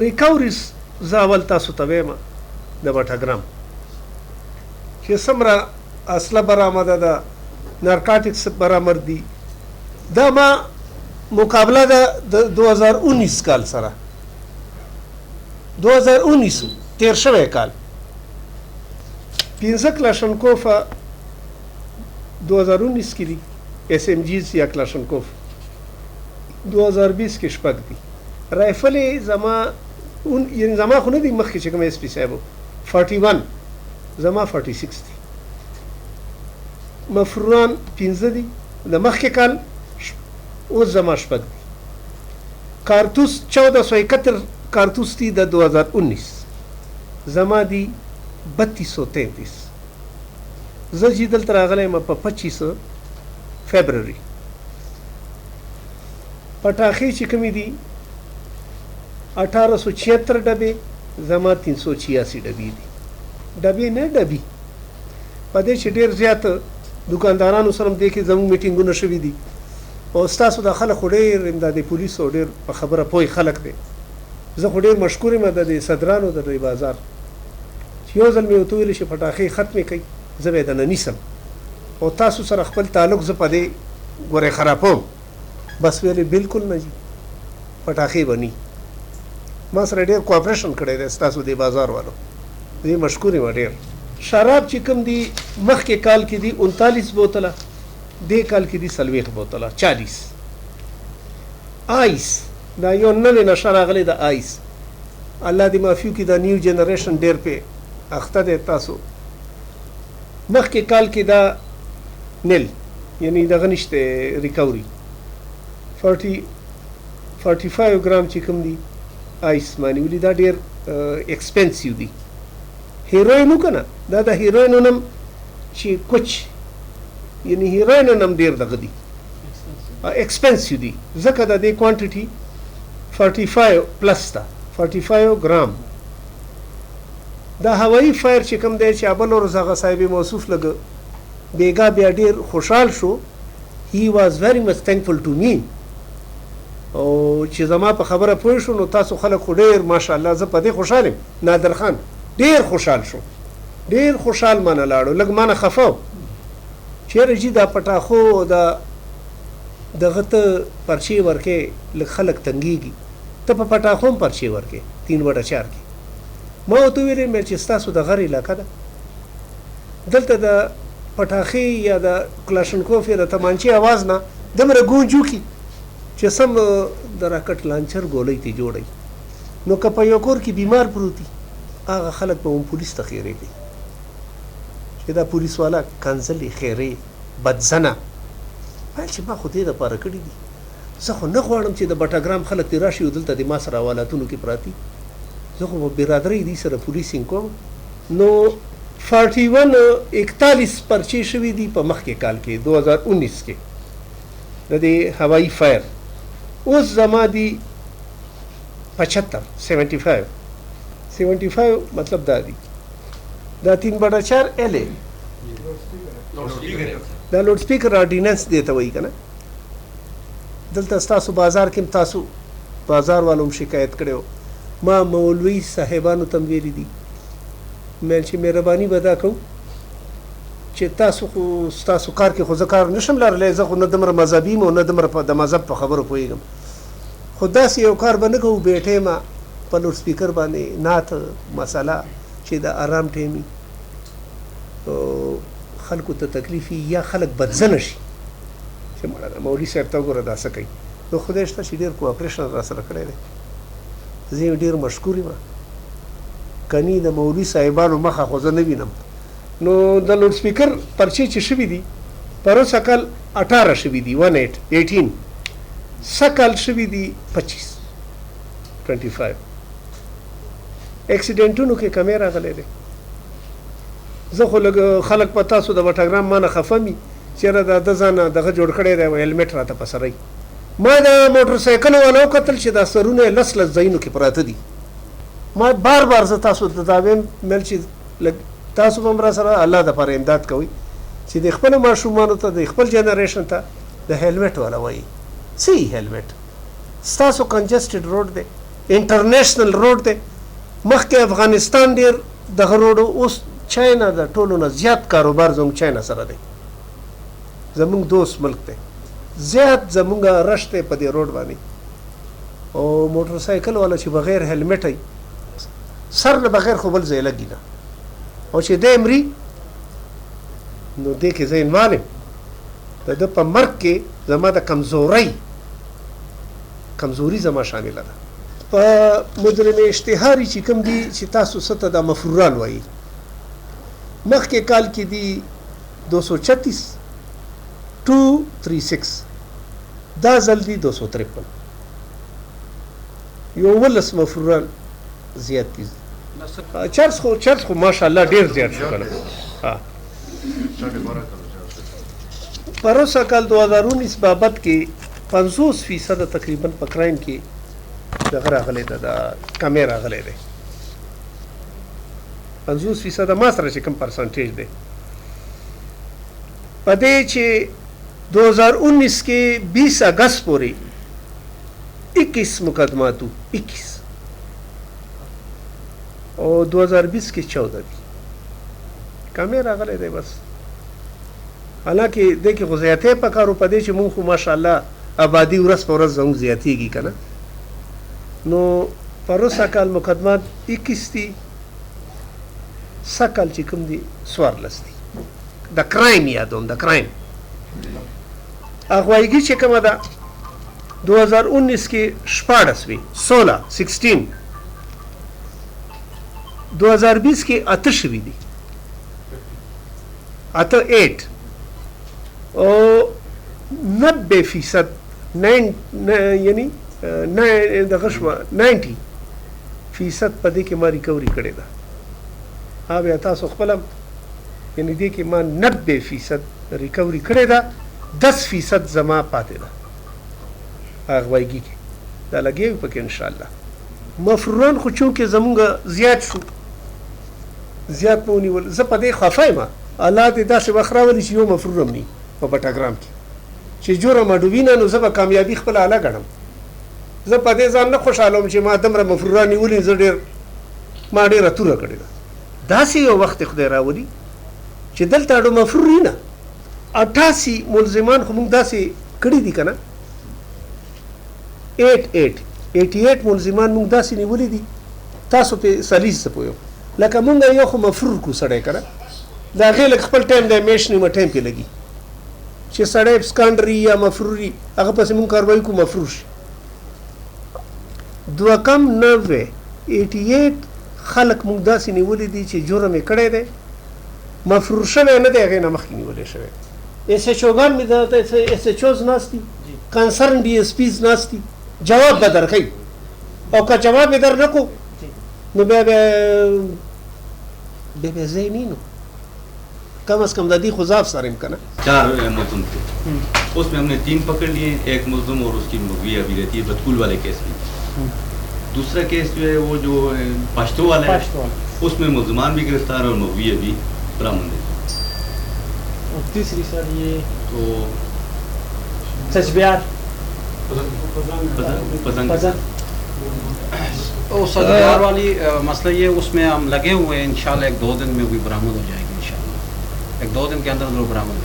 ریکاوریز زه اول تاسو ته وایم د بټګرام چې څومره اصله برآمده ده، نارکاټکس برآمد دي، دا ما مقابله ده د 2019 کال سره. 2019 تیر شوی کال 15 کلاشنکوفه 2019 کې دي، ایس ام جیز یا کلاشنکوف 2020 کې شپږ دي. رایفلې زما یعنی زما خو نه دي مخکې چې کوم ایس پي صاحب 41 زما 46 دي، مفروران 15 دي د مخکې کال، اوس زما شپږ دي. کارتوس 1471 کارتوس دي د 2019 زما دي 3233. زه چې دلته راغلی یم په 25 فبروري. پټاخې چې کومې دي 1876 ډبې، زما 386 ډبې دي. ډبې نه ډبې په دې چې ډېر زیات دکاندارانو سره هم دې کې زموږ میټینګونه شوي دي او ستاسو د خلک خو ډېر امدادي پولیسو ډېر په خبره پوه خلک دی. زه خو ډېر مشکور یم د دې صدرانو د دې بازار چې یو ځل مې ورته ویلې چې پټاخې ختمې کړئ، زه به یې دننه نیسم او تاسو سره خپل تعلق زه په دې ګورې خرابوم. بس ویلې بالکل نه جي پټاخې به نی. ما سره ډېر کوآپریشن کړی دی ستاسو دې بازار والو، دې مشکور یم ډېر. شراب چې کوم دي مخکې کال کې دي 39 بوتله، دې کال کې دي 40 بوتله 40. آیس دا یو نوې نشه راغلی د آیس، الله دې معافي وکړي، دا نیو جنریشن ډېر پې اخته دی. تاسو مخکې کال کې دا نل یعنی دغه نشته ریکوري 45 ګرام چې کوم دي آیس مانی ولې دا ډېر ایکسپنسیو دي. هیروین وکنه دا د هیروین نوم چې کوچ یعنی هیروین نوم ډېر دغه دي ایکسپنسیو دي، ځکه د دې کوانټیټي 45 پلس ده 45 ګرام. دا هوایي فایر چې کوم دی چې بل ورځ هغه صاحب موصوف لګه بیګا بیا ډېر خوشحال شو. هی واز ویری مچ تھینکفل ټو می او چې زما په خبره پوه شو نو تاسو خلک خو ډېر ماشاءالله زه په دې خوشحال یم. نادر خان ډېر خوشحال شو، ډېر خوشحال مانه لاړو، لږ مانه خفه و چېرې جي دا پټاخو دغه ته پرچې ورکې لږ خلک تنګېږي، ته په پټاخو هم پرچې ورکې 3/4 کې. ما ورته ویلې مې چې ستاسو د غر علاقه ده، دلته د پټاخې یا د کلاشنکوف یا د تمانچې اواز نه دومره ګونج وکړي چې سم د راکټ لانچر ګولۍ ته جوړوي. نو که په یو کور کې بیمار پروت دي هغه خلک به هم پولیس ته خیرې کوي چې دا پولیس والا کنځلې خیرې بدزنه ویل چې ما خو دې دپاره کړي دي. زه خو نه غواړم چې د بټګرام خلک دې راشي او دلته د ما سره حوالاتونو کې پراتي. زه خو په برادرۍ دې سره پولیسینګ کوم. نو 41 پرچې شوي دي په مخکې کال کې 2019 کې د دې هوایي فایر. اوس زما دي 75 مطلب دا دي دا 3/4 LA دا لوډ سپیکر آرډیننس دی ته وایي که نه. دلته ستاسو بازار کې هم تاسو بازار والو هم شکایت کړی و. ما مولوي صاحبانو ته هم ویلي دي مې چې مهرباني به دا کوو چې تاسو خو ستاسو کار کې خو زه کار نشم لرلی، زه خو نه دومره مذهبي یم او نه دومره د مذهب په خبرو پوهېږم، خو داسې یو کار به نه کوو بې ټیمه په لوډ سپیکر باندې نعت مسله چې د آرام ټیمي خلکو ته تکلیف یا خلک بدزنه شي چې مړه مولوي صاحب ته وګوره دا څه کوي. نو خدای شته چې ډېر کوآپریشن را سره کړی دی، زه یې ډېر مشکور یم. کني د مولوي صاحبانو مخه خو زه نه وینم. نو د لوډ سپیکر پرچې چې شوي دي پروس کال 18 شوي دي 18 سکال شوي دي 25 اکسیډنټونو کې کمی راغلی دی. زه خو لږ خلک په تاسو د بټګرام مانه خفه مي چېرې د ده ځانه دغه جوړ کړی دی هیلمټ راته په سره. ما د موټر سایکل والا وکتل چې دا سرونه یې لس ځایونو کې پراته دي. ما بار زه تاسو ته دا ویم مل چې تاسو به هم را سره الله دپاره امداد کوئ چې د خپلو ماشومانو ته د خپل جنریشن ته د هیلمټ والا وایي. څه هیلمټ ستاسو کنجسټډ روډ دی انټرنیشنل روډ دی. مخکې افغانستان ډېر دغه روډ، اوس چاینا د ټولو نه زیات کاروبار زموږ چاینا سره دی. زموږ دوست ملک دی، زیات زموږ رش دی په دې روډ باندې. او موټر سایکل والا چې بغیر هلمټ سر نه بغیر خو بل ځای لګي نه، او چې دی مري نو دې کې زه انوال یم د ده په مرګ کې زما د کمزوري زما شامله ده. په مجرم اشتهاري چې کوم دي چې تاسو څه ته د مفروران وایي، مخکې کال کې دي 236 236، دا ځل دي 253، یو 19 مفروران زیات دي. چرس خو ماشاءالله ډېر زیات شو که نه. پروسه کال 2019 بابت کې 50% تقریبا په کرایم کې دغه راغلی ده، د کمی راغلی دی. 50% ما سره چې کوم پرسنټیج دی په دې چې 2019 کې 20 اگست پورې 21 مقدماتو 21 او 2020 کې 14 دي، کمی راغلی دی بس. حالانکه دې کې خو زیاتې پکارو په دې چې مونږ خو ماشاءالله آبادي ورځ په ورځ زموږ زیاتېږي که نه. نو پروسه کال مقدمات 21 دي، سږ کال چې کوم دي 14 دي. د کرایم یادوم، د کرایم اغوایګي چې کومه ده 2019 کې 14 وي، 16 2020 کې 8 شوي دي، 8 او 90% یعنی دغه شوه 90% په دې کې ما ریکوري کړې ده. بیا تاسو خپله یعنی دې کې ما 90% ریکوري کړې ده، 10% زما پاتې ده اغوایګي کې، دا لګیا وي پکې انشاءالله. مفروران خو چونکې زمونږ زیات شو، زیات مو ونیول، زه په دې خفه یم. الله دې داسې وخت راولي چې یو مفرور هم نه په بټاګرام کې چې جرم اډوینه، نو زه به کامیابي خپله اعلی ګڼم. زه په دې ځان نه خوشحاله وم چې ما دومره مفروران نیولي، زه ما ډېره توره کړې ده. داسې یو وخت خدای راولي چې دلته اډو مفرور نه 88 ملزمان خو موږ داسې کړي دي که نه، 88 ملزمان موږ داسې نیولي دي. تاسو پې سلیز څه پوهیو لکه موږ یو خو مفرور کو سړی که نه، د هغې لږ خپل ټایم دی میاشت نیمه ټایم پې لګي چې سړی سکانډري یا مفروري هغه پسې موږ کاروایي کو مفرور شي. 88 خلک موږ داسې نیولي دي چې جرم یې کړی دی، مفرور شوی نه دی، هغې نه مخکې نیولی شوی. ایس ایچ اوګان مې درته ایس ایچ اوز ناست دي، کنسرن ډي ایس پیز ناست دي، جواب به درکوي، او که جواب یې در نه کو نو بیا ځای نه نو कम से कम दादी खुजाफ सारिम का ना 4 मुलजिम थे, उसमें हमने 3 पकड़ लिए, एक मुलजिम और उसकी मुगवी अभी रहती है बतकुल वाले केस में. दूसरा केस जो है वो जो पश्तो वाला है, उसमें मुलजमान भी गिरफ्तार और मुगवी अभी बरामद है. और तीसरी सर ये तो सचबियार पतंग और सचबियार वाली मसला ये उसमें हम लगे हुए हैं, इंशाल्लाह 1-2 दिन में भी बरामद हो जाएगी, इंशाल्लाह 1-2 दिन के अंदर बरामद हो